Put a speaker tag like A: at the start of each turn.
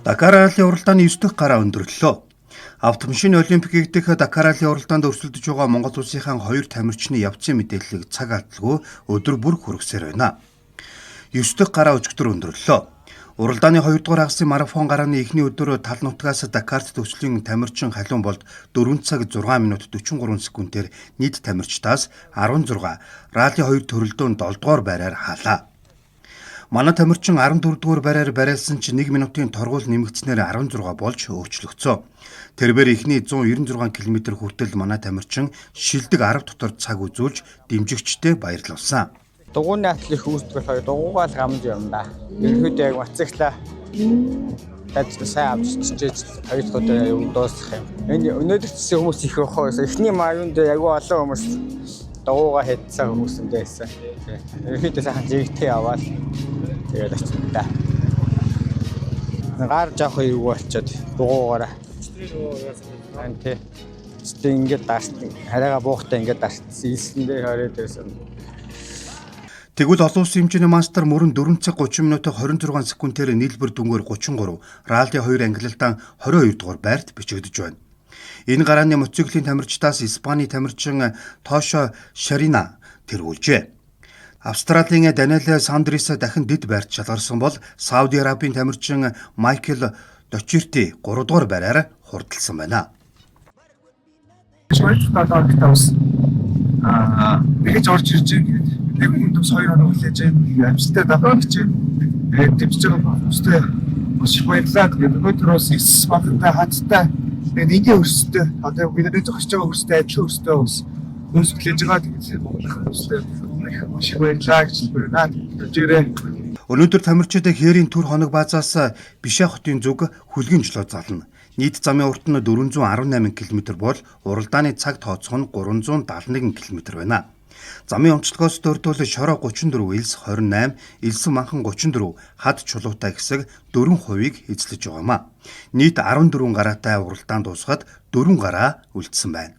A: Дакар раллийн уралдааны 9 дахь гараа өндөрлөлөө. Автомашины олимпик дэх Дакар раллийн уралдаанд өрсөлдөж байгаа Монгол улсынхаа 2 тамирчны явцын мэдээллийг цаг алдалгүй өдөр бүр хүргэсээр байна. 9 дахь гараа өчигдөр өндөрлөлөө. Уралдааны 2 дугаар хагасын марафон гарааны эхний өдөр тал нутгаас Дакарт төвчлийн тамирчин халуун болд 4 цаг 6 минут 43 секундээр нийт тамирчдаас 16, ралли 2 төрөлдөөнд 7 дугаар байраар хаалаа. Манай тамирчин 14 дугаар байраар бариалсан ч 1 минутын торгуул нэмэгдснээр 16 болж өөрчлөгдсөн. Тэрээр эхний 196 км хүртэл манай тамирчин шилдэг 10 дотор цаг үзүүлж дэмжигчтэй баярлуулсан.
B: Дугуйны атал их үүсдэг болохоор дугуйгаа л гамж юм да. Ерөнхийдөө яг мацагтаа тайлбар сайн авч чижээж хоёр дахь удаа юм дуусгах юм. Энэ өнөөдөр ч хүмүүс их явах байсан. Эхний маяунд яг олон хүмүүс дугуйгаа хийдсэн хүмүүс юм байсан. Ерөнхийдөө сайхан жигтэй яваад тэгээд очив та. Гар жоох юу болчиход дугуйгаараа. Анти. Ингээд дашсан. Хараагаа буухтаа ингээд дашсан. Ийсэндээ хараад байсан.
A: Тэгвэл олон улсын хэмжээний мастер мөрөн 4 цаг 30 минут 26 секундээр нийлбэр дүнгээр 33, ралли 2 ангиллалдаан 22 дугаар байрт бичигдэж байна. Энэ гарааны мотоциклийн тамирчдаас Испаний тамирчин Тошо Шарина тэргүүлжээ. Австралийн Даниэл Сандрис дахин дэд байрт шалгарсан бол Сауди Арабын тамирчин Майкл Дочирти 3 дугаар байраар хурдалсан байна.
C: Тэгэж орж ирж байгаа нэг хүндс 2 хоног хүлээж байгаа амжилттай давах гэж тэмцэж байгаа хүмүүстэй маш их баярлалаа. Тэгээд өнөөдрөөс 9 багтаа хаттай нэгэн өрсөлдөй одоо бидний зогсож байгаа өрсөлдөй адилхан өрсөлдөй ус хүлээж байгаа. Тэгээд Монгол хүмүүстэй маш их баярлалаа гэж хэлбэрнэ.
A: Өнөөдөр тамирчид хээрийн төр хоног баазаас Бишаа хотын зүг хүлгэн жолоо зална. Нийт замын урт нь 418 км бол уралдааны цаг тооцоо нь 371 км байна. Замын онцлогоос дөрдөл Шороо 34, Элс 28, Элсэн Манхан 34, Хад Чулуутай хэсэг 4% эзлэж байгаамаа. Нийт 14 гараатай уралдаанд дуусгаад 4 гараа үлдсэн байна.